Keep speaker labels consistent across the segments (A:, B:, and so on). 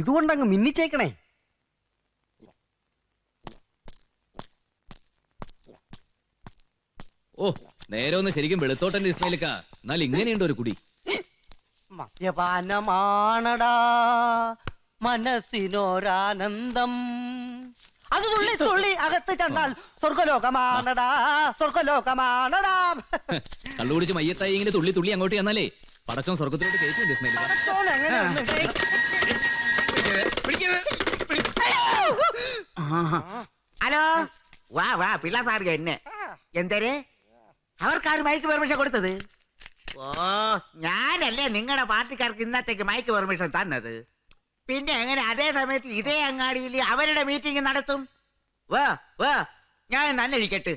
A: ഇതുകൊണ്ടങ്ങ് മിന്നിച്ചേക്കണേ.
B: ഓ, നേരെ ഒന്ന് ശരിക്കും വെളുത്തോട്ടന്റെ ഇസ്മയിലേക്ക. എന്നാൽ ഇങ്ങനെയുണ്ട് ഒരു കുടി.
A: മദ്യപാനമാണടാ മനസ്സിനൊരാനന്ദം, അത് തുള്ളി തുള്ളി അകത്ത് ചെന്നാൽ സ്വർഗലോകമാണടാ സ്വർഗലോകമാണടാ.
B: കള്ളുകുടിച്ച് മയ്യത്തായി ഇങ്ങനെ തുള്ളി തുള്ളി അങ്ങോട്ട് ചെന്നാലേ പടച്ചോൻ സ്വർഗത്തിലോട്ട് കയറ്റുണ്ട് ഇസ്മയിലേക്ക.
C: ഹലോ, വാ വാ പിള്ള സാറ് എന്നെ എന്തേ അവർക്കാര് മൈക്ക് പെർമിഷൻ കൊടുത്തത്? ഓ, ഞാനല്ലേ നിങ്ങളുടെ പാർട്ടിക്കാർക്ക് ഇന്നത്തേക്ക് മൈക്ക് പെർമിഷൻ തന്നത്. പിന്നെ എങ്ങനെ അതേ സമയത്ത് ഇതേ അങ്ങാടിയിൽ അവരുടെ മീറ്റിംഗ് നടത്തും? വാ വാ, ഞാൻ നല്ല ഇരിക്കട്ടെ.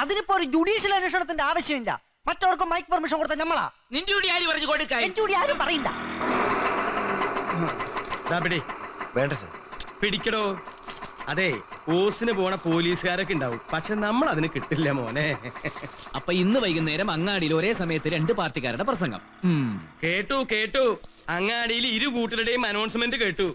A: അതിനിപ്പോ ഒരു ജുഡീഷ്യൽ അന്വേഷണത്തിന്റെ ആവശ്യമില്ല. മറ്റവർക്ക് മൈക്ക് പെർമിഷൻ കൊടുത്ത നമ്മളാ.
C: നിന്റെ കൂടി ആര് പറഞ്ഞു കൊടുക്കാൻ?
A: എന്റെ കൂടി ആരും പറയില്ല.
D: വേണ്ട സർ, പിടിക്കടോ. അതെ, ഓസിന് പോണ പോലീസുകാരൊക്കെ ഉണ്ടാവും, പക്ഷെ നമ്മൾ അതിന് കിട്ടില്ല മോനെ.
B: അപ്പൊ ഇന്ന് വൈകുന്നേരം അങ്ങാടിയിൽ ഒരേ സമയത്ത് 2 പാർട്ടിക്കാരുടെ പ്രസംഗം.
D: കേട്ടു കേട്ടു, അങ്ങാടിയിൽ 2 കൂട്ടരുടെയും അനൗൺസ്മെന്റ് കേട്ടു.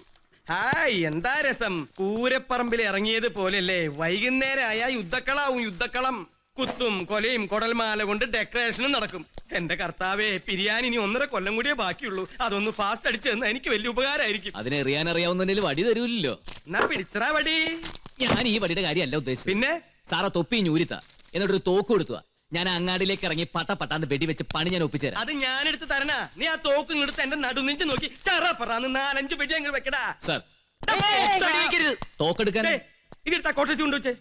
D: ഹായ്, എന്താ രസം. പൂരപ്പറമ്പിൽ ഇറങ്ങിയത് പോലെയല്ലേ വൈകുന്നേരമായ യുദ്ധക്കളാവും. യുദ്ധക്കളം കുത്തും കൊലയും കൊടൽമാല കൊണ്ട് ഡെക്കറേഷനും നടക്കും. എന്റെ കർത്താവേ, പിരിയാൻ ഇനി 1.5 കൊല്ലം കൂടിയേ ബാക്കിയുള്ളൂ. അതൊന്ന് ഫാസ്റ്റ് അടിച്ചു തന്നാ എനിക്ക് വലിയ ഉപകാരമായിരിക്കും.
B: അതിനെ എറിയാനറിയാവുന്നതിൽ വടി തരൂല്ലോ.
D: എന്നാ പിടിച്ചറാ വടി.
B: ഞാൻ ഈ വടിയുടെ കാര്യമല്ല ഉദ്ദേശിച്ചത്.
D: പിന്നെ
B: സാറ തൊപ്പി ഞൂരിത്ത എന്നിട്ടൊരു തോക്ക് കൊടുത്തുക. ഞാൻ അങ്ങാടിയിലേക്ക് ഇറങ്ങി പട്ടാന്ന് വെടിവെച്ച് പണി ഞാൻ ഒപ്പിച്ചുതരാം.
D: അത് ഞാനെടുത്ത് തരണ. നീ ആ തോക്ക് ഇങ്ങടുത്ത് എന്റെ നടുനിഞ്ച് നോക്കി ചറപ്പറാന്ന് 4-5 വെടി അങ്ങ് വെക്കടാ.
B: Sir, തോക്കെടുക്കാൻ
D: ഇതെടുത്താ cottage കൊണ്ടുവച്ചേ.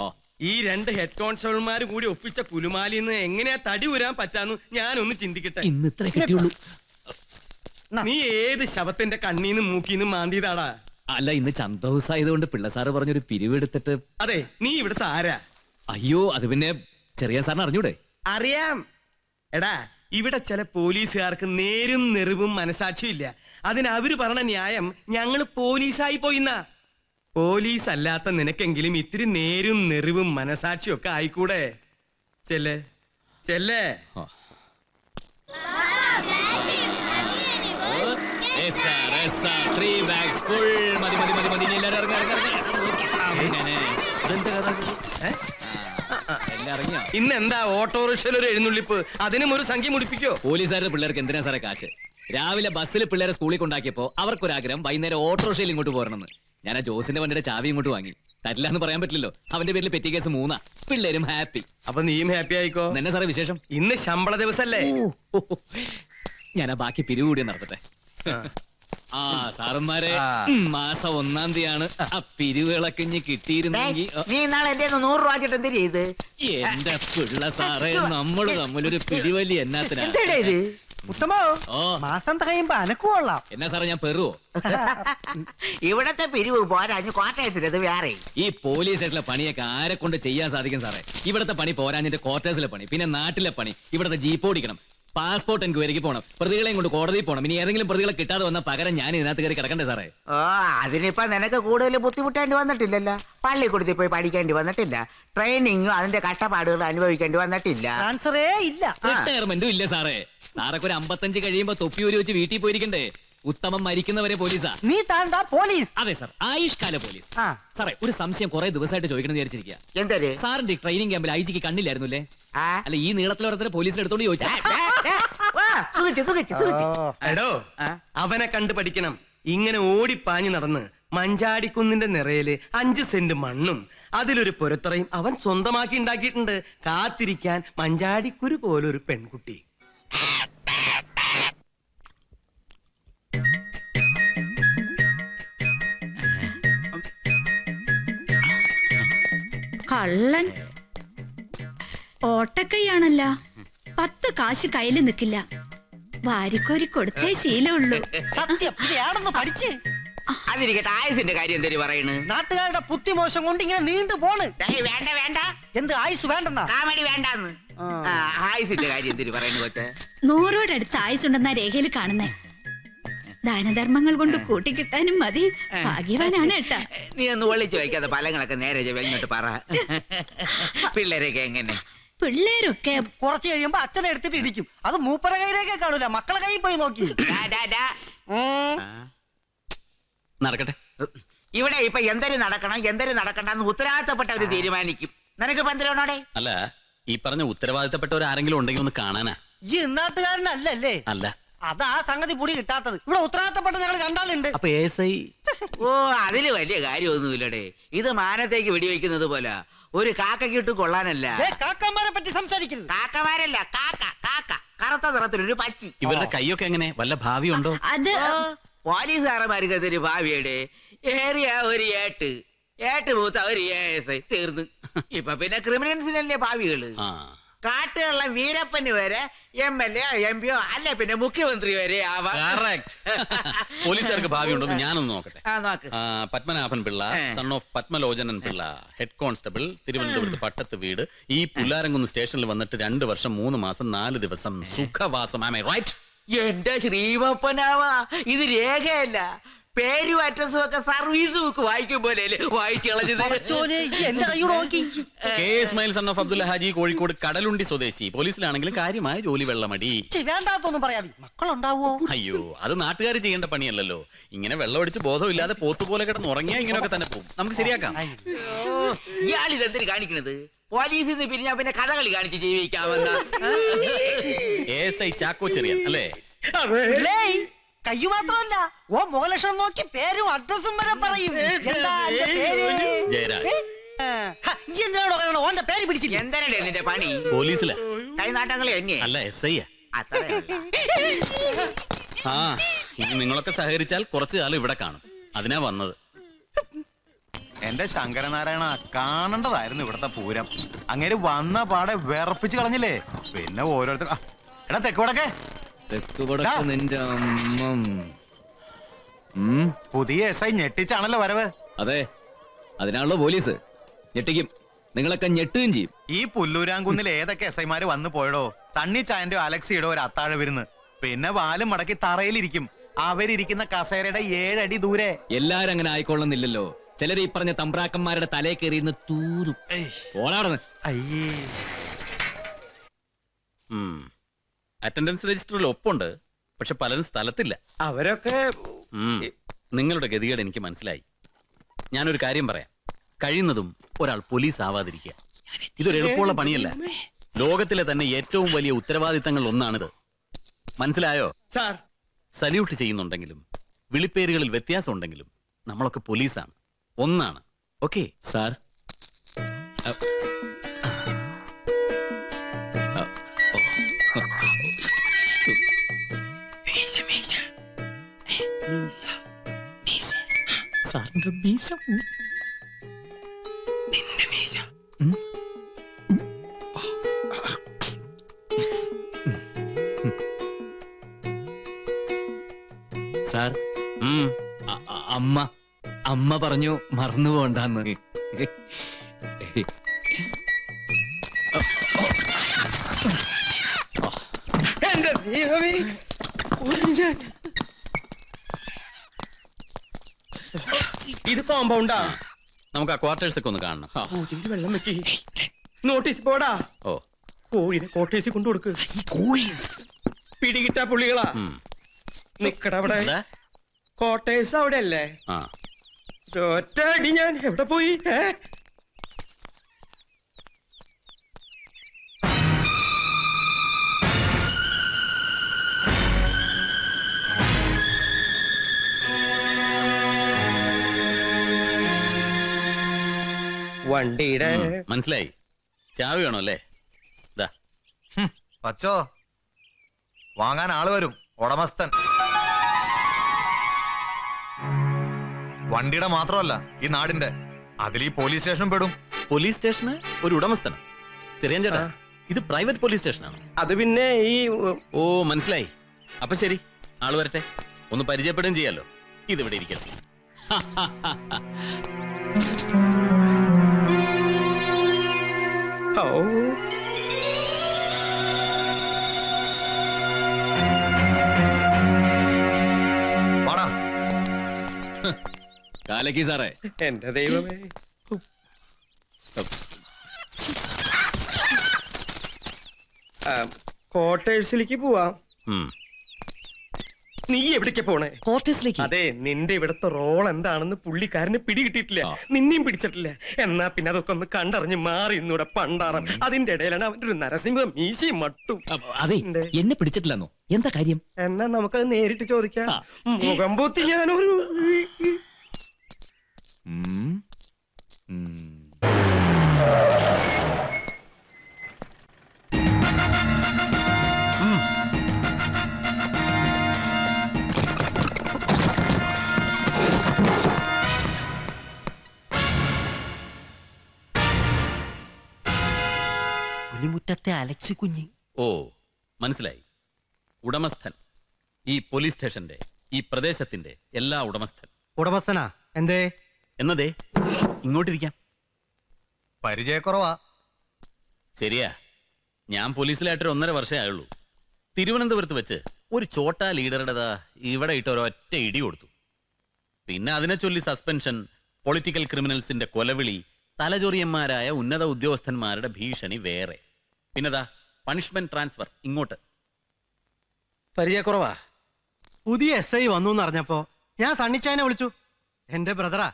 B: ഓ,
D: ഈ 2 ഹെഡ് കോൺസ്റ്റബിൾമാര് കൂടി ഒപ്പിച്ച കുലുമാലിന്ന് എങ്ങനെയാ തടി ഉരാൻ പറ്റാന്ന് ഞാനൊന്ന് ചിന്തിക്കട്ടെ.
B: ഇന്ന് ഇത്ര കിട്ടിയുള്ളൂ.
D: നീ ഏത് ശവത്തിന്റെ കണ്ണീന്നും മൂക്കീന്നും മാന്തിയതാടാ?
B: അല്ല, ഇന്ന് ചന്ത ഹൗസ് ആയതുകൊണ്ട് പിള്ള സാറ് പറഞ്ഞൊരു പിരിവെടുത്തിട്ട്.
D: അതെ, നീ ഇവിടുത്തെ ആരാ?
B: അയ്യോ, അത് പിന്നെ ചെറിയ സാറിന് അറിഞ്ഞൂടെ?
D: അറിയാം. എടാ, ഇവിടെ ചില പോലീസുകാർക്ക് നേരും നെറിവും മനസാക്ഷിയും ഇല്ല. അതിന് അവര് പറഞ്ഞ ന്യായം ഞങ്ങള് പോലീസായി പോയിന്നാ. പോലീസ് അല്ലാത്ത നിനക്കെങ്കിലും ഇത്തിരി നേരും നെറിവും മനസാക്ഷിയും ഒക്കെ ആയിക്കൂടെ? ചെല്ലേ ചെല്ലേ. ഇന്നെന്താ ഓട്ടോറിക്ഷയിൽ ഒരു എഴുന്നള്ളിപ്പ്? അതിനും ഒരു സംഖ്യ മുടിപ്പിക്കോ?
B: പോലീസുകാരുടെ പിള്ളേർക്ക് എന്തിനാ സാറേ കാശ്? രാവിലെ ബസ്സിൽ പിള്ളേരെ സ്കൂളിൽ കൊണ്ടാക്കിയപ്പോ അവർക്കൊരാഗ്രഹം വൈകുന്നേരം ഓട്ടോറിക്ഷയിൽ ഇങ്ങോട്ട് പോരണമെന്ന്. ഞാൻ ആ ജോസിന്റെ വണ്ടിയുടെ ചാവി ഇങ്ങോട്ട് വാങ്ങി. തരില്ല എന്ന് പറയാൻ പറ്റില്ലല്ലോ. അവന്റെ പേരിൽ പെറ്റി കേസ് 3. പിള്ളേരും ഹാപ്പി.
D: അപ്പൊ നീയും ഹാപ്പി ആയിക്കോ.
B: എന്നെ സാറേ വിശേഷം?
D: ഇന്ന് ശമ്പള ദിവസല്ലേ?
B: ഞാൻ ആ ബാക്കി പിരിവ് കൂടി നടത്തട്ടെ. ആ സാറന്മാരെ, മാസം 1-ാം തീയതിയാണ്. ആ പിരിവുകളൊക്കെ ഇനി കിട്ടിയിരുന്നെങ്കിൽ.
C: നീ നാളെ എന്റെ 100 രൂപ എന്ത് ചെയ്ത്?
B: എന്റെ പിള്ള സാറേ, നമ്മള് തമ്മിലൊരു പിടിവലി എന്നാത്തിനാ?
A: ഉത്തമോ, മാസം കഴിയുമ്പോ അനക്കുകൊള്ളാം.
B: എന്നാ സാറേ, ഞാൻ പെറുവോ?
C: ഇവിടത്തെ പിരിവ് പോരാഞ്ഞു ക്വാർട്ടേഴ്സിലത് വേറെ.
B: ഈ പോലീസ് സ്റ്റേഷനിലെ പണിയൊക്കെ ആരെ കൊണ്ട് ചെയ്യാൻ സാധിക്കും സാറേ? ഇവിടത്തെ പണി പോരാഞ്ഞിട്ട് ക്വാർട്ടേഴ്സിലെ പണി, പിന്നെ നാട്ടിലെ പണി, ഇവിടത്തെ ജീപ്പ് ഓടിക്കണം, പാസ്പോർട്ട് എൻക്വയറിക്ക് പോകണം, പ്രതികളെയും കൊണ്ട് കോടതിയിൽ പോകണം. ഇനി ഏതെങ്കിലും പ്രതികളെ കിട്ടാതെ വന്ന പകരം ഞാൻ ഇതിനകത്ത് കയറി കിടക്കണ്ടേ സാറേ?
C: ഓ, അതിനിപ്പോ നിനക്ക് കൂടുതൽ ബുദ്ധിമുട്ടേണ്ടി വന്നിട്ടില്ലല്ലോ. പള്ളിക്കൂടത്തിൽ പോയി പഠിക്കേണ്ടി വന്നിട്ടില്ല. ട്രെയിനിങ്ങും അതിന്റെ കഷ്ടപ്പാടുകൾ അനുഭവിക്കേണ്ടി വന്നിട്ടില്ല.
A: ട്രാൻസ്ഫറേ ഇല്ല,
B: റിട്ടയർമെന്റും ഇല്ല സാറേ. സാറൊക്കെ ഒരു 55 കഴിയുമ്പോ തൊപ്പി ഊരി വെച്ച് വീട്ടിൽ പോയിരിക്കണ്ടേ? ഉത്തമം മരിക്കുന്നവരെ പോലീസാ.
A: നീ താണ്ടാ പോലീസ്?
B: അതെ സാർ, ആയുഷ്കാല പോലീസ്. സാറേ, ഒരു സംശയം കുറെ ദിവസമായിട്ട് ചോദിക്കണം വിചാരിച്ചിരിക്കുക.
C: എന്തേ
B: സാറിന്റെ ട്രെയിനിങ് ക്യാമ്പിൽ ഐജിക്ക് കണ്ണില്ലായിരുന്നല്ലേ? അല്ല, ഈ നീളത്തിലോരത്തിന് പോലീസിനെ എടുത്തോണ്ട് ചോദിച്ചാ.
D: എടോ, അവനെ കണ്ടു പഠിക്കണം. ഇങ്ങനെ ഓടിപ്പാഞ്ഞു നടന്ന് മഞ്ചാടിക്കുന്നിന്റെ നിറയില് 5 സെന്റ് മണ്ണും അതിലൊരു പുരത്തറയും അവൻ സ്വന്തമാക്കി ഉണ്ടാക്കിയിട്ടുണ്ട്. കാത്തിരിക്കാൻ മഞ്ചാടിക്കുരു പോലൊരു പെൺകുട്ടി.
E: കള്ളൻ ഓട്ടക്കൈയാണല്ലോ. 10 കാശ് കയ്യില് നിക്കില്ല. വാരിക്കോരി കൊടുത്തേ ശീലമുള്ളൂ.
A: സത്യം, ഇതാണെന്ന് പഠിച്ച്.
C: അതിരിക്കട്ടെ, ആയുസിന്റെ കാര്യം എന്തൊരു പറയണ്?
A: നാട്ടുകാരുടെ ബുദ്ധിമോശം കൊണ്ട് ഇങ്ങനെ നീണ്ടു പോണ്.
C: വേണ്ട വേണ്ട,
A: എന്ത് ആയുസ് വേണ്ടെന്നാ?
C: കാമടി വേണ്ടെന്ന്. ആയുസിന്റെ കാര്യം എന്തൊരു പറയണു കൊച്ചേ?
E: 100-ഓടടുത്ത് ആയുസുണ്ടെന്ന രേഖയിൽ കാണുന്നേ. ദാനധർമ്മങ്ങൾ കൊണ്ട് കൂട്ടിക്കിട്ടാനും മതി. ഭാഗ്യവാനാണ് ഏട്ടാ.
C: നീ ഒന്ന് വിളിച്ചു വയ്ക്കാതെ ഫലങ്ങളൊക്കെ നേരെ ഇങ്ങോട്ട് പറ. പിള്ളേരൊക്കെ എങ്ങനെ?
E: പിള്ളേരൊക്കെ
A: കുറച്ച് കഴിയുമ്പോ അച്ഛനെ എടുത്തിട്ട് ഇടിക്കും. അത് മൂപ്പര കയ്യിലേക്കേ കാണൂല, മക്കളെ കയ്യിൽ പോയി നോക്കി.
F: നടക്കട്ടെ.
C: ഇവിടെ ഇപ്പൊ എന്തൊരു നടക്കണം എന്തൊരു നടക്കണ്ടെന്ന് ഉത്തരവാദിത്തപ്പെട്ടവര് തീരുമാനിക്കും. നിനക്ക് പന്തിരണോടെ?
F: അല്ല, ഈ പറഞ്ഞ ഉത്തരവാദിത്തപ്പെട്ടവർ ആരെങ്കിലും ഉണ്ടെങ്കിൽ ഒന്ന് കാണാനാ.
A: ഈ നാട്ടുകാരനല്ലേ?
F: അല്ല,
A: അതാ സംഗതി പൊടി കിട്ടാത്തത്. ഇവിടെ ഉത്തരവാദിത്തപ്പെട്ട ഞങ്ങൾ രണ്ടാളുണ്ട്.
F: അപ്പൊ ASI
C: ഓ, അതില് വലിയ കാര്യമൊന്നുമില്ലടേ. ഇത് മാനത്തേക്ക് വെടിവെക്കുന്നത് പോലെ ഒരു കാക്കക്കിട്ട് കൊള്ളാനല്ല.
A: കാക്കന്മാരെ പറ്റി സംസാരിക്കരുത്.
C: കാക്കമാരല്ല, കാക്ക കാക്ക, കറുത്ത നിറത്തിലൊരു പച്ചി.
F: ഇവരുടെ കൈയൊക്കെ എങ്ങനെ? വല്ല ഭാവിയുണ്ടോ?
E: അത്
C: ഓ, പോലീസുകാരന്മാർക്ക് അതൊരു ഭാവിയുടെ ഏറിയ ഒരു ഏട്ട് മൂത്ത ഒരു ASI തീർന്ന്. ഇപ്പൊ പിന്നെ ക്രിമിനൽസിനല്ലേ ഭാവികള്.
F: ആ,
C: കാട്ടുള്ള വീരപ്പന് വരെ MLA MP അല്ല പിന്നെ മുഖ്യമന്ത്രി വരെ ആവാം.
F: പോലീസുകാർക്ക് ഭാവിയുണ്ടോന്ന് ഞാനൊന്ന് നോക്കട്ടെ.
C: നോക്ക്.
F: Padmanabhan Pillai, son of Padmalochanan Pillai, head constable, തിരുവനന്തപുരത്ത് പട്ടത്ത് വീട്, ഈ പുല്ലാരംകുന്ന് സ്റ്റേഷനിൽ വന്നിട്ട് 2 വർഷം 3 മാസം 4 ദിവസം സുഖവാസം. ആമേ റൈറ്റ്?
C: എന്റെ ശ്രീമപ്പനാവാ, ഇത് രേഖയല്ല. പേരും അഡ്രസ്സും ഒക്കെ സർവീസ് ബുക്ക് വായിക്കും പോലെ വായിച്ചു കളഞ്ഞത്.
A: എന്റെ കൈയോട് നോക്കി.
F: K Ismail son of Abdul Haji, Kozhikode Kadalundi സ്വദേശി. പോലീസിലാണെങ്കിലും കാര്യമായ ജോലി വെള്ളമടി.
A: വേണ്ടാത്തൊന്നും പറയാതെ മക്കളുണ്ടാവോ?
F: അയ്യോ, അത് നാട്ടുകാർ ചെയ്യേണ്ട പണിയല്ലല്ലോ. ഇങ്ങനെ വെള്ളമടിച്ച് ബോധമില്ലാതെ പോത്തുപോലെ കിടന്ന് ഉറങ്ങിയാ ഇങ്ങനെയൊക്കെ തന്നെ പോകും. നമുക്ക് ശരിയാക്കാം.
C: ഇയാൾ ഇതെന്തിന് കാണിക്കണത്? പോലീസിൽ നിന്ന് പിരിഞ്ഞാ പിന്നെ കഥകളി കാണിച്ച് ജീവിക്കാമെന്ന.
F: ASI ചാക്കോ ചെറിയാൻ അല്ലേ?
A: കയ്യു മാത്രമല്ല, ഓ മുഖലക്ഷണം നോക്കി പേരും അഡ്രസ്സും വരെ പറയും. എന്താ എന്റെ പേര്?
F: ജയരാജ്.
A: ഈ എന്തിനാണോ പറയണോ? ഓന്റെ പേര് പിടിച്ചില്ല.
C: എന്തരടേ നിന്റെ പണി?
F: പോലീസിലാ.
C: കൈനാട്ടങ്ങളെ എന്നെ
F: അല്ല, SI യാ. ആ, ഇനി നിങ്ങളൊക്കെ സഹകരിച്ചാൽ കുറച്ചു കാലം ഇവിടെ കാണും. അതിനാ വന്നത്.
G: എന്റെ ശങ്കരനാരായണ, കാണേണ്ടതായിരുന്നു ഇവിടത്തെ പൂരം. അങ്ങനെ വന്ന പാടെ വിറപ്പിച്ച് കളഞ്ഞില്ലേ. പിന്നെ ഓരോരുത്തർ എടാ തെക്കുവടക്കെ
B: നിന്റെ അമ്മം.
G: പുതിയ SI ഞെട്ടിച്ചാണല്ലോ വരവ്.
B: അതെ, അതിനാണല്ലോ പോലീസ്. ഞെട്ടിക്കും, നിങ്ങളൊക്കെ ഞെട്ടുകയും ചെയ്യും.
G: ഈ പുല്ലൂരാങ്കുന്നിൽ ഏതൊക്കെ SIമാര് വന്നു പോയടോ. സണ്ണിച്ചായന്റെ അലക്സിയുടെ ഒരു അത്താഴ വിരുന്ന്. പിന്നെ വാലും മടക്കി തറയിലിരിക്കും. അവരിയ്ക്കുന്ന കസേരയുടെ 7 അടി ദൂരെ.
B: എല്ലാരും അങ്ങനെ ആയിക്കൊള്ളുന്നില്ലല്ലോ. ചിലർ ഈ പറഞ്ഞ തമ്പ്രാക്കന്മാരുടെ തലേ കയറിയിരുന്ന് തൂരും. ഓടാടുന്നു.
G: അയ്യേ,
F: അറ്റൻഡൻസ് രജിസ്റ്ററിൽ ഒപ്പുണ്ട്, പക്ഷെ പലരും സ്ഥലത്തില്ല.
D: അവരൊക്കെ
F: നിങ്ങളുടെ ഗതികേട് എനിക്ക് മനസ്സിലായി. ഞാനൊരു കാര്യം പറയാം. കഴിയുന്നതും ഒരാൾ പോലീസ് ആവാതിരിക്കുക. ഇതൊരു എളുപ്പമുള്ള പണിയല്ല. ലോകത്തിലെ തന്നെ ഏറ്റവും വലിയ ഉത്തരവാദിത്തങ്ങൾ ഒന്നാണിത്. മനസ്സിലായോ?
D: സാർ,
F: സല്യൂട്ട് ചെയ്യുന്നുണ്ടെങ്കിലും വിളിപ്പേരുകളിൽ വ്യത്യാസം ഉണ്ടെങ്കിലും നമ്മളൊക്കെ പോലീസാണ്, ഒന്നാണ്. ഓക്കെ
B: സാർ, സാറിന്റെ മീശ. സാർ, അമ്മ പറഞ്ഞു മറന്നു പോണ്ടെന്ന്.
D: എന്റെ ദൈവമേ, ഇത് കോമ്പൗണ്ടാ.
F: നമുക്ക് ആ ക്വാർട്ടേഴ്സ് ഒക്കെ ഒന്ന് കാണണം.
D: പൂജയിൽ വെള്ളം വെക്കി. നോട്ടീസ് പോടാ.
F: ഓ,
D: കോഴിനെ കോട്ടേഴ്സിൽ കൊണ്ടു കൊടുക്ക്. പിടികിട്ടാ പുള്ളികളാ. നിക്കട അവിടെ. കോട്ടേഴ്സ് അവിടെ അല്ലേ?
F: ആ,
D: ഒറ്റ അടി ഞാൻ എവിടെ പോയി? വണ്ടിയുടെ
F: മനസ്സിലായി. ചാവി വേണോ അല്ലേ?
G: പച്ചോ, വാങ്ങാൻ ആള് വരും. ഉടമസ്ഥൻ. വണ്ടിയുടെ മാത്രമല്ല, ഈ നാടിന്റെ. അതിൽ ഈ പോലീസ് സ്റ്റേഷനും പെടും.
F: പോലീസ് സ്റ്റേഷന് ഒരു ഉടമസ്ഥനം. ചെറിയാൻ ചേട്ടാ, ഇത് പ്രൈവറ്റ് പോലീസ് സ്റ്റേഷനാണ്.
D: അത് പിന്നെ ഈ
F: ഓ, മനസ്സിലായി. അപ്പൊ ശരി, ആള് വരട്ടെ. ഒന്ന് പരിചയപ്പെടുകയും ചെയ്യാലോ. ഇതിവിടെ ഇരിക്കട്ടെ.
G: വാടാ.
B: കാലക്കി സാറേ.
D: എന്റെ ദൈവമേ, ക്വാർട്ടേഴ്സിലേക്ക് പോവാം. നീ എവിടേക്ക് പോണേ?
B: ക്വാർട്ടേഴ്സിലേക്ക്.
D: അതെ, നിന്റെ ഇവിടുത്തെ റോൾ എന്താണെന്ന് പുള്ളിക്കാരന് പിടികിട്ടിട്ടില്ല, നിന്നെയും പിടിച്ചിട്ടില്ല. എന്നാ പിന്നെ അതൊക്കെ ഒന്ന് കണ്ടറിഞ്ഞ് മാറി ഇന്നൂടെ പണ്ടാറം. അതിന്റെ ഇടയിലാണ് അവന്റെ ഒരു നരസിംഹ മീശയും മട്ടും.
B: അതെ, എന്നെ പിടിച്ചിട്ടില്ലെന്നോ? എന്താ കാര്യം?
D: എന്നാ നമുക്കത് നേരിട്ട് ചോദിക്കാം. മുഖം പൂത്തി ഞാനൊരു
A: പുലിമുറ്റത്തെ അലക്സി കുഞ്ഞ്.
F: ഓ, മനസ്സിലായി. ഉടമസ്ഥൻ, ഈ പോലീസ് സ്റ്റേഷന്റെ, ഈ പ്രദേശത്തിന്റെ എല്ലാ ഉടമസ്ഥൻ.
A: ഉടമസ്ഥനാ? എന്തേ?
F: എന്നതേ ഇങ്ങോട്ടിരിക്കാം.
G: പരിചയക്കുറവാ.
F: ശരിയാ, ഞാൻ പോലീസിലായിട്ട് 1.5 വർഷമേ ആയുള്ളൂ. തിരുവനന്തപുരത്ത് വെച്ച് ഒരു ചോട്ടാ ലീഡറുടേതാ ഇവിടെ ഇട്ട് ഒരൊറ്റ ഇടി കൊടുത്തു. പിന്നെ അതിനെ ചൊല്ലി സസ്പെൻഷൻ, പൊളിറ്റിക്കൽ ക്രിമിനൽസിന്റെ കൊലവിളി, തലചൊറിയന്മാരായ ഉന്നത ഉദ്യോഗസ്ഥന്മാരുടെ ഭീഷണി വേറെ. പിന്നെതാ പണിഷ്മെന്റ് ട്രാൻസ്ഫർ ഇങ്ങോട്ട്.
A: പരിചയക്കുറവാ. പുതിയ SI വന്നു എന്നറിഞ്ഞപ്പോ ഞാൻ സണ്ണിച്ചായനെ വിളിച്ചു. എന്റെ ബ്രദറാ,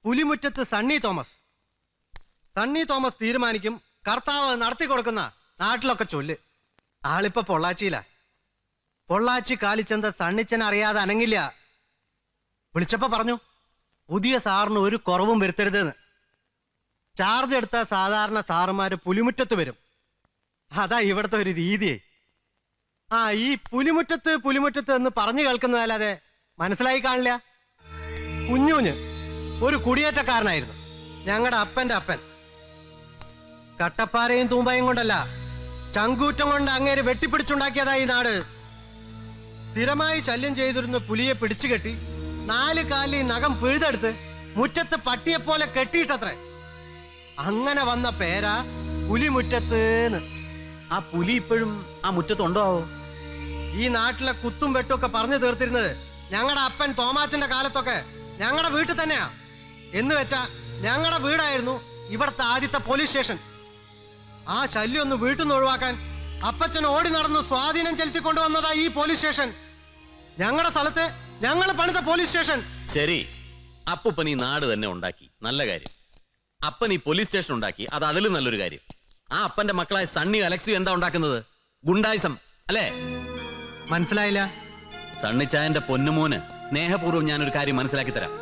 A: പുലിമുറ്റത്ത് സണ്ണി തോമസ്. സണ്ണി തോമസ് തീരുമാനിക്കും, കർത്താവ് നടത്തി കൊടുക്കുന്ന നാട്ടിലൊക്കെ ചൊല്ല്. ആളിപ്പോ പൊള്ളാച്ചിയില. പൊള്ളാച്ചി കാലിച്ചന്ത സണ്ണിച്ചൻ അറിയാതെ അനങ്ങില്ല. വിളിച്ചപ്പോ പറഞ്ഞു, പുതിയ സാറിന് ഒരു കുറവും വരുത്തരുതെന്ന്. ചാർജ് എടുത്ത സാധാരണ സാറുമാര് പുലിമുറ്റത്ത് വരും. അതാ ഇവിടുത്തെ ഒരു രീതിയെ. ഈ പുലിമുറ്റത്ത് എന്ന് പറഞ്ഞു കേൾക്കുന്നതല്ലാതെ മനസ്സിലായി കാണില്ല. കുഞ്ഞൂഞ്ഞ് ഒരു കുടിയേറ്റക്കാരനായിരുന്നു, ഞങ്ങളുടെ അപ്പന്റെ അപ്പൻ. കട്ടപ്പാറയും തൂമ്പയും കൊണ്ടല്ല, ചങ്കൂറ്റം കൊണ്ട് അങ്ങേര് വെട്ടിപ്പിടിച്ചുണ്ടാക്കിയതാ ഈ നാട്. സ്ഥിരമായി ശല്യം ചെയ്തിരുന്ന പുലിയെ പിടിച്ചുകെട്ടി 4 കാലിൽ നഖം പിഴുതെടുത്ത് മുറ്റത്ത് പട്ടിയെപ്പോലെ കെട്ടിയിട്ടത്രേ. അങ്ങനെ വന്ന പേരാ പുലിമുറ്റത്ത്.
F: ആ പുലി ഇപ്പോഴും ആ മുറ്റത്തുണ്ടോ?
A: ഈ നാട്ടിലെ കുത്തും വെട്ടും ഒക്കെ പറഞ്ഞു തീർത്തിരുന്നത് ഞങ്ങളുടെ അപ്പൻ തോമാച്ചന്റെ കാലത്തൊക്കെ ഞങ്ങളുടെ വീട്ടിൽ തന്നെയാ. എന്ന് വെച്ചാ ഞങ്ങളുടെ വീടായിരുന്നു ഇവിടുത്തെ ആദ്യത്തെ പോലീസ് സ്റ്റേഷൻ. ആ ശല്യം ഒന്ന് വീട്ടിൽ നിന്ന് ഒഴിവാക്കാൻ അപ്പച്ചൻ ഓടി നടന്ന് സ്വാധീനം ചെലുത്തിക്കൊണ്ടുവന്നതാ ഈ പോലീസ് സ്റ്റേഷൻ. ഞങ്ങളുടെ സ്ഥലത്ത് ഞങ്ങൾ പണിത പോലീസ് സ്റ്റേഷൻ.
F: ശരി, അപ്പൂപ്പൻ ഈ നാട് തന്നെ ഉണ്ടാക്കി, നല്ല കാര്യം. അപ്പൻ ഈ പോലീസ് സ്റ്റേഷൻ ഉണ്ടാക്കി, അത് അതിലും നല്ലൊരു കാര്യം. ആ അപ്പന്റെ മക്കളായ സണ്ണി അലക്സിയും എന്താ ഉണ്ടാക്കുന്നത്? ഗുണ്ടായിസം അല്ലേ?
A: മനസ്സിലായില്ല.
F: സണ്ണിച്ചായന്റെ പൊന്നുമോന് സ്നേഹപൂർവ്വം ഞാനൊരു കാര്യം മനസ്സിലാക്കി തരാം.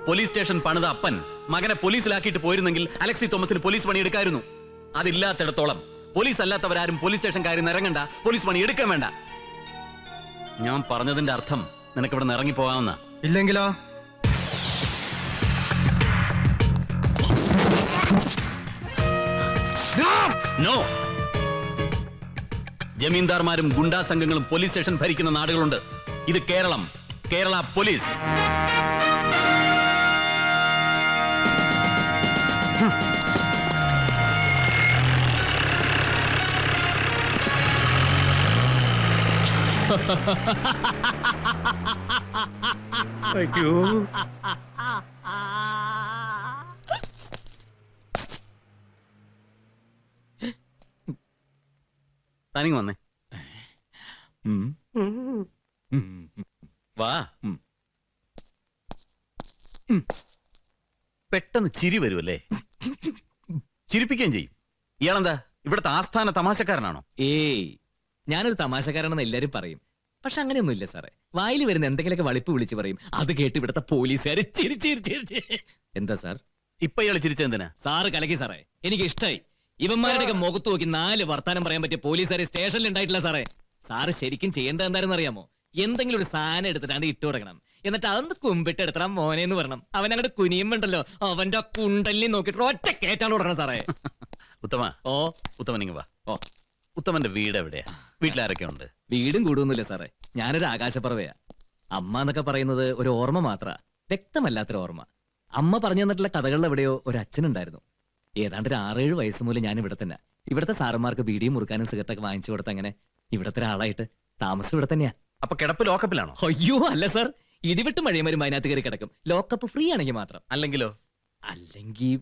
F: പോലീസ് സ്റ്റേഷൻ പണിത അപ്പൻ മകനെ പോലീസിലാക്കിയിട്ട് പോയിരുന്നെങ്കിൽ അലക്സി തോമസിന് പോലീസ് പണി എടുക്കായിരുന്നു. അതില്ലാത്തിടത്തോളം പോലീസ് അല്ലാത്തവരാരും പോലീസ് സ്റ്റേഷൻ കാര്യം ഇറങ്ങണ്ട, പോലീസ് പണി എടുക്കാൻ വേണ്ട. ഞാൻ പറഞ്ഞതിന്റെ അർത്ഥം നിനക്ക് ഇവിടെ നിന്ന് ഇറങ്ങിപ്പോകാവുന്ന.
A: ഇല്ലെങ്കിലോ?
F: നോ. ജമീന്ദാർമാരും ഗുണ്ടാ സംഘങ്ങളും പോലീസ് സ്റ്റേഷൻ ഭരിക്കുന്ന നാടുകളുണ്ട്. ഇത് കേരളം, കേരള പോലീസ്.
D: അയ്യോ,
F: താനിങ് വന്നേ. വാ. പെട്ടെന്ന് ചിരി വരുമല്ലേ? ചിരിപ്പിക്കുകയും ചെയ്യും. ഇയാളെന്താ ഇവിടുത്തെ ആസ്ഥാന തമാശക്കാരനാണോ?
B: ഏയ്, ഞാനൊരു തമാശക്കാരനെന്ന് എല്ലാരും പറയും. പക്ഷെ അങ്ങനെയൊന്നുമില്ല സാറേ. വായിൽ വരുന്ന എന്തെങ്കിലുമൊക്കെ വളിപ്പ് വിളിച്ച് പറയും. അത് കേട്ട് ഇവിടുത്തെ പോലീസുകാര് ചിരി ചിരി ചിരി. എന്താ സാർ
F: ഇപ്പൊ ഇയാൾ ചിരിച്ചെന്തിനാ?
B: സാറ് കലക്കി സാറേ, എനിക്ക് ഇഷ്ടായി. ഇവന്മാരുടെയൊക്കെ മുഖത്ത് നോക്കി 4 വർത്താനം പറയാൻ പറ്റിയ പോലീസുകാരെ സ്റ്റേഷനിൽ ഉണ്ടായിട്ടില്ല സാറേ. സാറ് ശരിക്കും ചെയ്യേണ്ടത് എന്താണെന്ന് അറിയാമോ? എന്തെങ്കിലും ഒരു സാധനം എടുത്തിട്ടാണ് ഇട്ട് കൊടുക്കണം. എന്നിട്ട് അതൊന്ന് കുമ്പിട്ട് എടുത്തണം മോനെ എന്ന് പറയണം. അവൻ അങ്ങോട്ട് കുനിയുമ്പോണ്ടല്ലോ അവന്റെ കുണ്ടലിനെ നോക്കിട്ട് ഒറ്റ കേറ്റാണ് കൊടുക്കണം സാറേ.
F: ഉത്തമ.
B: ഓ
F: ഉത്തമൻ ഇങ്ങ് വാ.
B: ഓ,
F: ഉത്തമന്റെ വീട് എവിടെയാ? വീട്ടിലാരൊക്കെ ഉണ്ട്?
B: വീടും കൂടുന്നില്ല സാറേ. ഞാനൊരു ആകാശപ്പറവയാ. അമ്മ എന്നൊക്കെ പറയുന്നത് ഒരു ഓർമ്മ മാത്ര, വ്യക്തമല്ലാത്തൊരു ഓർമ്മ. അമ്മ പറഞ്ഞു തന്നിട്ടുള്ള കഥകളിൽ എവിടെയോ ഒരു അച്ഛനുണ്ടായിരുന്നു. ഏതാണ്ട് ഒരു 6-7 വയസ്സ് മുതൽ ഞാൻ ഇവിടെ തന്നെ. ഇവിടുത്തെ സാറന്മാർക്ക് ബീഡിയും മുറുക്കാനും സിഗരറ്റൊക്കെ വാങ്ങിച്ചു കൊടുത്ത അങ്ങനെ ഇവിടത്തെ ഒരാളായിട്ട് താമസം ഇവിടെ തന്നെയാ.
F: അപ്പൊ കിടപ്പ് ലോക്കപ്പിലാണോ?
B: അയ്യോ അല്ല സാർ, ഇടിവിട്ട് മഴയമാരും അതിനകത്ത് കയറി കിടക്കും. ലോക്കപ്പ് ഫ്രീ ആണെങ്കിൽ മാത്രം.
F: അല്ലെങ്കിലോ?
B: അല്ലെങ്കിൽ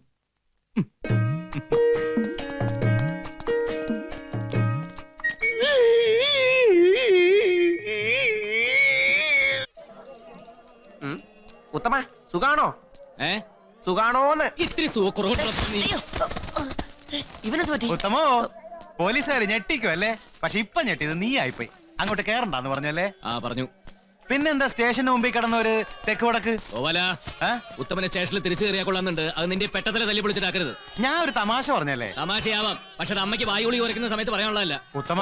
H: ഉത്തമ സുഖാണോ? സുഖാണോന്ന്?
B: ഇത്തിരി സുഖക്കുറവുണ്ടോ നീ?
H: ഇവനെന്ത് പറ്റി?
G: ഉത്തമോ പോലീസുകാര് ഞെട്ടിക്കും അല്ലേ? പക്ഷെ ഇപ്പൊ ഞെട്ടിയത് നീ ആയിപ്പോയി. അങ്ങോട്ട് കേറണ്ടെന്ന് പറഞ്ഞല്ലേ?
B: ആ പറഞ്ഞു.
G: പിന്നെന്താ സ്റ്റേഷന് മുമ്പിൽ കിടന്ന ഒരു തെക്ക് വടക്ക്?
B: ഓവല ഉത്തമനെ സ്റ്റേഷനിൽ തിരിച്ചു കയറിയാ കൊള്ളുന്നുണ്ട്. അത് നിന്റെ പെട്ടത്തിലെ തല്ലി പൊളിച്ചിട്ടാക്കരുത്.
G: ഞാൻ ഒരു തമാശ പറഞ്ഞല്ലേ?
B: തമാശയാവാം, പക്ഷെ അമ്മയ്ക്ക് വായുളി ഉരയ്ക്കുന്ന സമയത്ത് പറയാനുള്ളതല്ല.
G: ഉത്തമ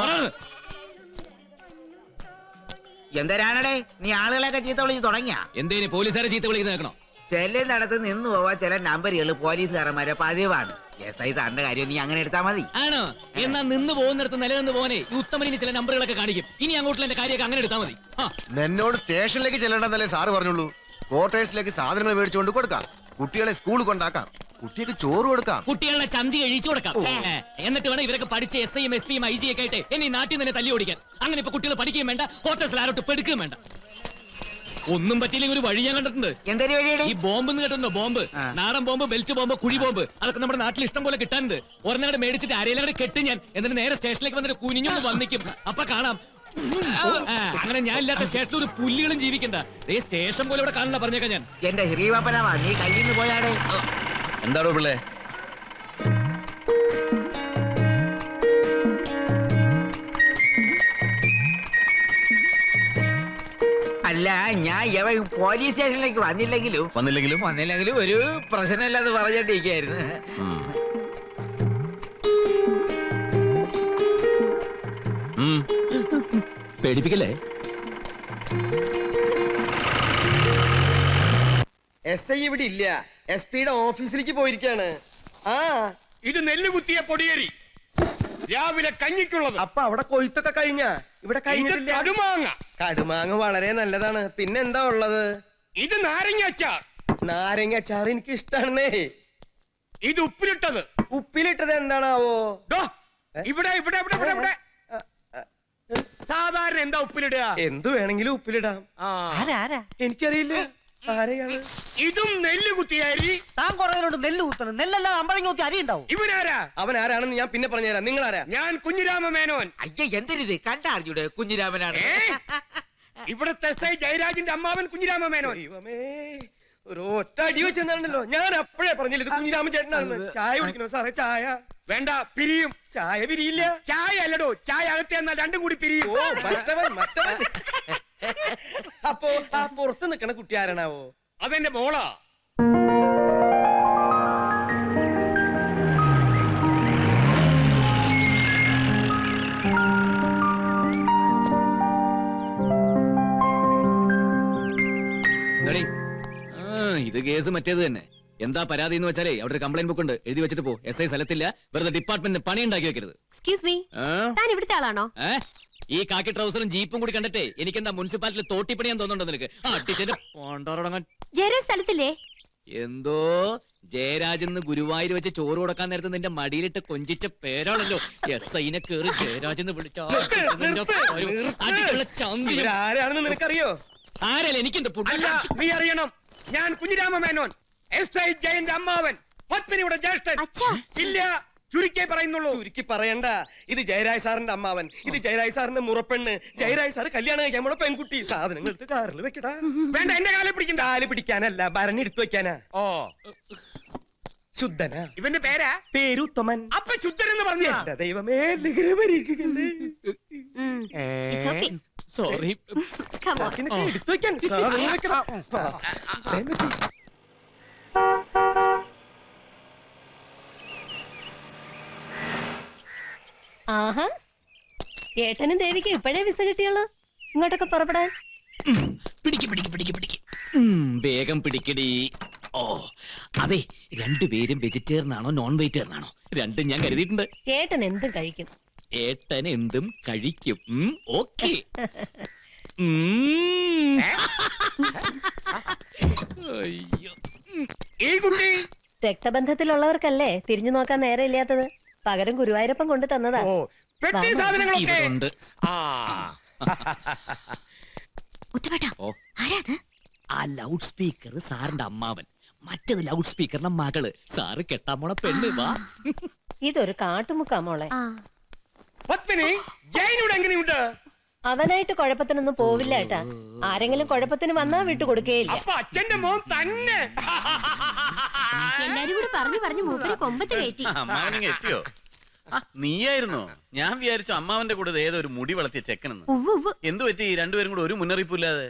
C: എന്തരാണടേ നീ ആളുകളെയൊക്കെ ചീത്ത വിളിച്ച് തുടങ്ങിയ?
B: എന്തേനി പോലീസുകാരെ ചീത്ത വിളിക്കുന്ന കേൾക്കണോ?
C: ചെല്ലുന്നിടത്ത് നിന്ന് പോവാ ചില നമ്പറുകൾ പോലീസുകാരന്മാരെ പതിവാണ്. SI സാറിന്റെ കാര്യം നീ അങ്ങനെ എടുത്താ മതി.
B: ആണോ? എന്നാ നിന്ന് പോകുന്നിടത്ത് നിലനിന്ന് പോനെ ഈ ഉത്തമനിന് ചില നമ്പറുകളൊക്കെ കാണിക്കും. ഇനി അങ്ങോട്ടുള്ള എന്റെ കാര്യമൊക്കെ അങ്ങനെ എടുത്താൽ മതി.
H: എന്നോട് സ്റ്റേഷനിലേക്ക് ചെല്ലണ്ടെന്നല്ലേ സാറ് പറഞ്ഞുള്ളൂ. ക്വാർട്ടേഴ്സിലേക്ക് സാധനങ്ങൾ മേടിച്ചുകൊണ്ട് കൊടുക്കാം, കുട്ടികളെ സ്കൂളിൽ കൊണ്ടാക്കാം, കുട്ടിക്ക് ചോറ് കൊടുക്കാം,
B: കുട്ടികളെ ചന്തി കഴിച്ചു കൊടുക്കാം. എന്നിട്ട് വേണം ഇവരൊക്കെ പഠിച്ച SIയും SP-യും IG ഒക്കെ ആയിട്ട് എന്നെ ഈ നാട്ടിൽ നിന്ന് തല്ലി ഓടിക്കാൻ. അങ്ങനെ ഇപ്പൊ കുട്ടികൾ പഠിക്കുകയും വേണ്ട, ക്വാർട്ടേഴ്സിൽ ആരോട്ട് പെടുക്കുകയും വേണ്ട. ഒന്നും പറ്റിയില്ലെങ്കിൽ ഒരു വഴി ഞാൻ കണ്ടിട്ടുണ്ട്.
C: എന്തൊരു വഴിയുടെ?
B: ഈ ബോംബ് കേട്ടോ, ബോംബ്, നാടൻ ബോംബ്, ബെൽറ്റ് ബോംബ്, കുഴി ബോംബ്, അതൊക്കെ നമ്മുടെ നാട്ടിൽ ഇഷ്ടം പോലെ കിട്ടാനുണ്ട്. ഒരെണ്ണങ്ങടെ മേടിച്ചിട്ട് അരയിലങ്ങടെ കെട്ടി ഞാൻ എന്നിട്ട് നേരെ സ്റ്റേഷനിലേക്ക് വന്നിട്ട് കുനിഞ്ഞൊന്ന് വന്നിക്കും. അപ്പൊ കാണാം. അങ്ങനെ ഞാൻ ഇല്ലാത്ത സ്റ്റേഷനിൽ ഒരു പുല്ലുകളും ജീവിക്കണ്ട. സ്റ്റേഷൻ പോലെ ഇവിടെ കാണില്ല പറഞ്ഞേക്കാം ഞാൻ.
C: എന്റെ ശ്രീവാപ്പനാവാ നീ കയ്യിൽ നിന്ന് പോയാടേ.
H: എന്താണോ പിള്ളേ?
C: അല്ല ഞാൻ പോലീസ് സ്റ്റേഷനിലേക്ക് വന്നില്ലെങ്കിലും ഒരു പ്രശ്നമില്ലാന്ന് പറഞ്ഞിട്ടിരിക്കായിരുന്നു.
B: പേടിപ്പിക്കല്ലേ?
D: SI ഇവിടെ ഇല്ല, SP-യുടെ ഓഫീസിലേക്ക് പോയിരിക്കാണ്. ആ
I: ഇത് നെല്ല് കുത്തിയ പൊടിയേരി രാവിലെ കഞ്ഞിക്കുള്ളത്.
D: അപ്പൊ അവിടെ കൊയ്ത്തൊക്കെ കഴിഞ്ഞ ഇവിടെ കഴിഞ്ഞിട്ടില്ല.
I: കടുമാങ്ങ.
D: കടുമാങ്ങ വളരെ നല്ലതാണ്. പിന്നെന്താ ഉള്ളത്?
I: ഇത് നാരങ്ങ അച്ചാർ.
D: നാരങ്ങ അച്ചാർ എനിക്ക് ഇഷ്ടാണെന്നേ.
I: ഇത് ഉപ്പിലിട്ടത്.
D: ഉപ്പിലിട്ടത് എന്താണാവോ?
I: ഇവിടെ ഇവിടെ ഇവിടെ ഇവിടെ ഇവിടെ സാധാരണ എന്താ ഉപ്പിലിടുക?
D: എന്തു വേണമെങ്കിലും ഉപ്പിലിടാം. എനിക്കറിയില്ല ആരെയാണ്.
I: ഇതും നെല്ല് കുത്തിയ അരി.
J: താൻ കുറേണ്ട് നെല്ല് കുത്തണം. നെല്ലല്ലാതെ അമ്പഴങ്ങ കുത്തി അരി ഉണ്ടാവും.
I: ഇവനാരാ?
D: അവൻ ആരാണെന്ന് ഞാൻ പിന്നെ പറഞ്ഞുതരാം. നിങ്ങളാരാ?
I: ഞാൻ കുഞ്ഞിരാമ മേനോൻ.
C: അയ്യ എന്തിനിത് കണ്ടറിഞ്ഞൂടെ? കുഞ്ഞിരാമനാണ്.
I: ഇവിടുത്തെ SI ജയരാജിന്റെ അമ്മാവൻ കുഞ്ഞിരാമ മേനോൻ.
D: ഒരു ഒറ്റ അടി വെച്ചെന്നാണല്ലോ. ഞാൻ അപ്പോഴേ പറഞ്ഞില്ല ഇത് കുഞ്ഞിരാമൻ ചേട്ടനാണെന്ന്. ചായ കുടിക്കണോ സാറേ? ചായ
I: വേണ്ട, പിരിയും.
D: ചായ പിരിയില്ല.
I: ചായ അല്ലടോ, ചായ അകത്ത് എന്നാൽ രണ്ടും കൂടി പിരിയും.
D: ഓ മറ്റവൻ. അപ്പോ ആ പുറത്ത് നിക്കണ കുട്ടി ആരാണാവോ?
I: അതെന്റെ മോളാ.
B: ഇത് കേസ് മറ്റേത് തന്നെ. എന്താ പരാതി എന്ന് വെച്ചാലേ അവിടെ ഒരു കംപ്ലൈന്റ് ബുക്ക് ഉണ്ട്, എഴുതി വെച്ചിട്ട് പോ. SI സ്ഥലത്തില്ല, വെറുതെ ഡിപ്പാർട്ട്മെന്റിന് പണി ഉണ്ടാക്കി വെക്കരുത്.
K: എക്സ്ക്യൂസ് മീ, താൻ ഇവിടുത്തെ ആളാണോ?
B: ഈ കാക്കി ട്രൗസറും ജീപ്പും കൂടി കണ്ടിട്ടേ എനിക്കെന്താ മുനിസിപ്പാലിറ്റിയിൽ തോട്ടിപ്പണിയാൻ തോന്നുന്നുണ്ടോ നിനക്ക്?
K: ജയരാജ് സ്ഥലത്തില്ലേ?
B: എന്തോ ജയരാജെന്ന് ഗുരുവായൂർ വെച്ച് ചോറ് കൊടുക്കാൻ നേരത്തെ നിന്റെ മടിയിലിട്ട് കൊഞ്ചിച്ച പേരാണല്ലോ SIനെ കേറി ജയരാജെന്ന് വിളിച്ചാ.
D: ആരാണെന്ന് നിനക്കറിയോ?
B: ആരല്ല എനിക്കെന്ത്
I: അല്ല, നീ അറിയണം. ഞാൻ കുഞ്ഞിരാമ മേനോൻ, SI ജയന്റെ അമ്മാവൻ, പത്മിനിയുടെ ജ്യേഷ്ഠൻ. ഇല്ല, ചുരുക്കി പറയുന്നുള്ളൂ.
D: ചുരുക്കി പറയണ്ട. ഇത് ജയരാജ് സാറിന്റെ അമ്മാവൻ, ഇത് ജയരാജ് സാറിന്റെ മുറപ്പെണ്ണ്. ജയരാജ് സാറ് കല്യാണം കഴിക്കാൻ നമ്മളെ പെൺകുട്ടി. സാധനങ്ങൾ എടുത്ത് കാറിൽ വെക്കടാ.
I: വേണ്ട, എന്റെ കാലെ പിടിക്കണ്ട.
D: കാല് പിടിക്കാനല്ല, ഭരണി എടുത്തു വെക്കാനാ.
I: ഓ
D: ശുദ്ധനാ.
I: ഇവന്റെ പേരാ?
D: പേരുത്തമൻ.
I: അപ്പൊ ശുദ്ധൻ എന്ന് പറഞ്ഞ
D: ദൈവമേ, നിഗര പരീക്ഷിക്കല്ലേ.
B: സോറി.
D: എടുത്തു വെക്കാൻ സാധനങ്ങൾ വെക്കണം.
K: ആഹാ, ഏട്ടനും ദേവിക്ക് ഇപ്പോഴേ വിസ കിട്ടിയുള്ളൂ ഇങ്ങോട്ടൊക്കെ പുറപ്പെടാൻ.
B: വേഗം പിടിക്കടി. ഓ അതെ, രണ്ടുപേരും വെജിറ്റേറിയൻ ആണോ നോൺ വെജിറ്റേറിയൻ ആണോ? രണ്ടും ഞാൻ കരുതിയിട്ടുണ്ട്.
K: ഏട്ടൻ എന്തും കഴിക്കും.
B: ഏട്ടൻ എന്തും കഴിക്കും. ഓക്കെ.
I: ഈ കുട്ടി
K: രക്തബന്ധത്തിലുള്ളവർക്കല്ലേ തിരിഞ്ഞു നോക്കാൻ നേരം ഇല്ലാത്തത്. പകരം ഗുരുവായൂരപ്പൻ കൊണ്ട് തന്നതാ.
I: പെട്ടി സാധനങ്ങളൊക്കെ.
B: ആ ലൗഡ് സ്പീക്കർ സാറിന്റെ അമ്മാവൻ, മറ്റേത് ലൗഡ് സ്പീക്കറിന്റെ മകള്. സാറ് കെട്ടാൻ പോണ പെണ്ണ്. വാ.
K: ഇതൊരു കാട്ടുമുക്കാ മോളെ.
I: പത്മിനി, ജയനോട് എങ്ങനെയുണ്ട്?
K: അവനായിട്ട് കുഴപ്പത്തിനൊന്നും പോവില്ല ഏട്ടാ. ആരെങ്കിലും കുഴപ്പത്തിന് വന്നാ വിട്ടു കൊടുക്കേയില്ല.
I: അപ്പൊ അച്ഛന്റെ മോൻ തന്നെ.
L: എല്ലാരും കൂടെ പറഞ്ഞു പറഞ്ഞു മൂപ്പര് കൊമ്പത്ത് കയറ്റി.
F: അമ്മാവനിങ്ങ എത്തിയോ? നീയായിരുന്നോ? ഞാൻ വിചാരിച്ചു അമ്മാവന്റെ കൂടെ ഏതൊരു മുടി വളർത്തിയ ചെക്കനെന്ന്. എന്തു പറ്റി രണ്ടുപേരും കൂടെ ഒരു മുന്നറിയിപ്പില്ലാതെ?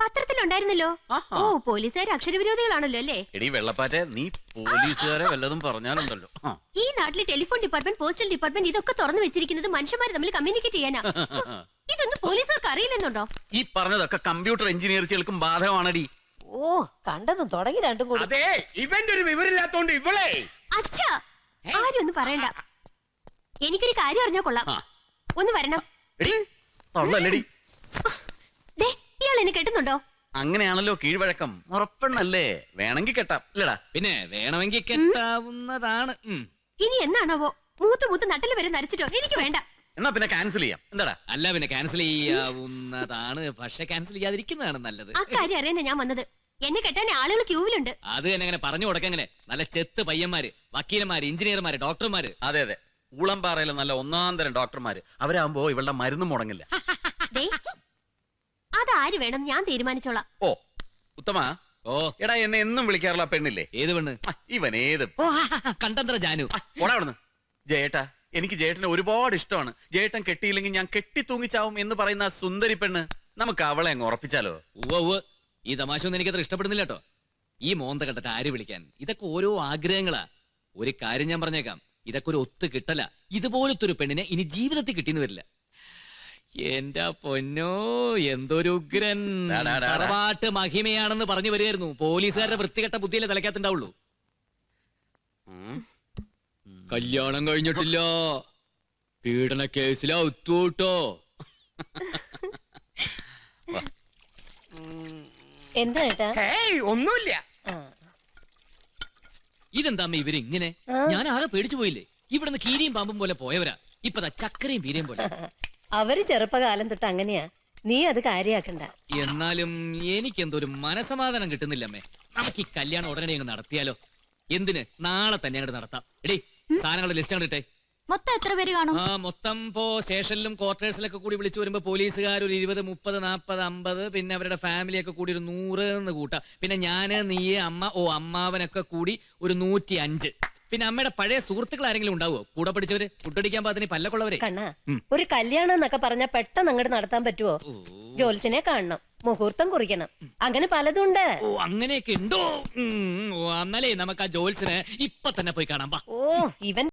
L: പത്രത്തിലുണ്ടായിരുന്നല്ലോ. ഓ പോലീസുകാർ അക്ഷരവിരോധികളാണല്ലോ അല്ലേ?
F: എടി വെള്ളപ്പാറ്റെ, നീ പോലീസുകാരെ വല്ലതും പറഞ്ഞാലുണ്ടല്ലോ.
L: ഈ നാട്ടിലെ ടെലിഫോൺ ഡിപ്പാർട്ട്മെന്റ്, പോസ്റ്റൽ ഡിപ്പാർട്ട്മെന്റ് ഇതൊക്കെ തുറന്നു വെച്ചിരിക്കുന്നത് മനുഷ്യന്മാർ തമ്മിൽ കമ്മ്യൂണിക്കേറ്റ് ചെയ്യാനാ. ഇതൊന്നും പോലീസുകാർക്ക് അറിയില്ലെന്നുണ്ടോ?
F: ഈ പറഞ്ഞതൊക്കെ കമ്പ്യൂട്ടർ എഞ്ചിനീയർച്ചകൾക്കും ബാധകമാണടി.
K: ഓ കണ്ടതും തുടങ്ങി രണ്ടും കൂടി.
I: അതെ, ഇവന്റെ ഒരു വിവരമില്ലാത്തോണ്ട് ഇവളെ.
L: അച്ഛാ ആരും ഒന്നും പറയണ്ട. എനിക്കൊരു കാര്യം അറിഞ്ഞാ കൊള്ളാം. ഒന്ന് വരണം. ഇയാൾ എന്നെ കെട്ടുന്നുണ്ടോ?
F: അങ്ങനെയാണല്ലോ കീഴ്വഴക്കം. ഉറപ്പെണ്ണല്ലേ? വേണമെങ്കിൽ കെട്ടാം ഇല്ലടാ.
B: പിന്നെ വേണമെങ്കിൽ കെട്ടാവുന്നതാണ്.
L: ഇനി എന്നാണാവോ മൂത്ത് നട്ടല് വരെ നരച്ചിട്ടോ? എനിക്ക് വേണ്ട.
F: എന്നാ പിന്നെ ക്യാൻസൽ ചെയ്യാം. എന്താടാ?
B: അല്ല പിന്നെ ക്യാൻസൽ ചെയ്യാവുന്നതാണ്, പക്ഷെ ക്യാൻസൽ ചെയ്യാതിരിക്കുന്നതാണ് നല്ലത്.
L: ആ കാര്യം അറിയാനാ ഞാൻ വന്നത്. എന്നെ കെട്ടാൻ ആളുകൾ ക്യൂവിലുണ്ട്.
B: അത് തന്നെ അങ്ങനെ പറഞ്ഞു കൊടുക്കങ്ങനെ. നല്ല ചെത്ത് പയ്യന്മാര്, വക്കീലന്മാര്, എഞ്ചിനീയർമാര്, ഡോക്ടർമാര്.
F: അതെ അതെ, ഊളംപാറയിലെ നല്ല ഒന്നാം തരം ഡോക്ടർമാര്. അവരാകുമ്പോ ഇവളുടെ മരുന്ന് മുടങ്ങില്ല.
L: അതാര് വേണം ഞാൻ തീരുമാനിച്ചോളാം.
F: ഓ ഉത്തമ. ഓ എടാ, എന്നെ എന്നും വിളിക്കാറുള്ള പെണ്ണില്ലേ?
B: ഏത് പെണ്ണ്?
F: ഇവൻ ഏത്
B: കണ്ടത്ര ജാനു.
F: ഓടാ അവിടുന്ന്. ജയേട്ടാ, എനിക്ക് ജയേട്ടനെ ഒരുപാട് ഇഷ്ടമാണ്. ജയേട്ടൻ കെട്ടിയില്ലെങ്കിൽ ഞാൻ കെട്ടി തൂങ്ങിച്ചാവും എന്ന് പറയുന്ന ആ സുന്ദരി പെണ്ണ്, നമുക്ക് അവളെ അങ്ങ് ഉറപ്പിച്ചാലോ?
B: ഉവ്വ് ഈ തമാശ ഒന്നും എനിക്കത്ര ഇഷ്ടപ്പെടുന്നില്ല കേട്ടോ. ഈ മോന്ത കണ്ടിട്ട് ആര് വിളിക്കാൻ? ഇതൊക്കെ ഓരോ ആഗ്രഹങ്ങളാ. ഒരു കാര്യം ഞാൻ പറഞ്ഞേക്കാം, ഇതൊക്കെ ഒരു ഒത്തു കിട്ടല. ഇതുപോലത്തെ ഒരു പെണ്ണിനെ ഇനി ജീവിതത്തിൽ കിട്ടിയെന്ന് വരില്ല. എന്റെ പൊന്നോ, എന്തൊരു ഉഗ്രൻ തറവാട്ട് മഹിമയാണെന്ന് പറഞ്ഞു വരികയായിരുന്നു. പോലീസുകാരുടെ വൃത്തികെട്ട ബുദ്ധിയിലെ തലയ്ക്കത്തുണ്ടാവുള്ളൂ. കല്യാണം കഴിഞ്ഞിട്ടില്ല, പീഡന കേസിലാ ഒത്തുട്ടോ.
K: എന്താ ഏട്ടാ?
I: ഒന്നുമില്ല.
B: ഇതെന്താ ഇവര് ഇങ്ങനെ? ഞാൻ ആകെ പേടിച്ചു പോയില്ലേ? ഇവിടുന്ന് കീരിയും പാമ്പും പോലെ പോയവരാ, ഇപ്പതാ ചക്കരയും വീരയും പോലെ.
K: അവര് ചെറുപ്പകാലം തൊട്ട് അങ്ങനെയാ. നീ അത് കാര്യാക്കണ്ട.
B: എന്നാലും എനിക്കെന്തോ ഒരു മനസമാധാനം കിട്ടുന്നില്ലമ്മേ. നമുക്ക് ഈ കല്യാണം ഉടനെ അങ്ങ് നടത്തിയാലോ? എന്തിന്? നാളെ തന്നെ അങ്ങോട്ട് നടത്താം. എടീ, സാധനങ്ങളുടെ ലിസ്റ്റ് കണ്ടിട്ടെ.
L: മൊത്തം എത്ര പേര് കാണും?
B: മൊത്തം ഇപ്പോ സ്റ്റേഷനിലും ക്വാർട്ടേഴ്സിലൊക്കെ കൂടി വിളിച്ചു വരുമ്പോ പോലീസുകാർ ഒരു 20, 30, 40, 50, പിന്നെ അവരുടെ ഫാമിലിയൊക്കെ കൂടി ഒരു 100 എന്ന് കൂട്ടാം. പിന്നെ ഞാന്, നീ, അമ്മ, അമ്മാവനൊക്കെ കൂടി ഒരു 105. പിന്നെ അമ്മയുടെ പഴയ സുഹൃത്തുക്കൾ ആരെങ്കിലും ഉണ്ടാവോ? കൂടെ പഠിച്ചവര്, ഫുഡടിക്കാൻ പാത്തിന് പല്ലക്കുള്ളവരെ.
K: കണ്ണാ, ഒരു കല്യാണം എന്നൊക്കെ പറഞ്ഞാ പെട്ടെന്ന് അങ്ങോട്ട് നടത്താൻ പറ്റുമോ? ജോത്സ്യനെ കാണണം, മുഹൂർത്തം കുറിക്കണം, അങ്ങനെ പലതും ഉണ്ട്.
B: ഓ അങ്ങനെയൊക്കെ ഉണ്ടോ? എന്നാലേ നമുക്ക് ആ ജോത്സ്യനെ ഇപ്പൊ തന്നെ പോയി കാണാം.
K: ഓ ഇവൻ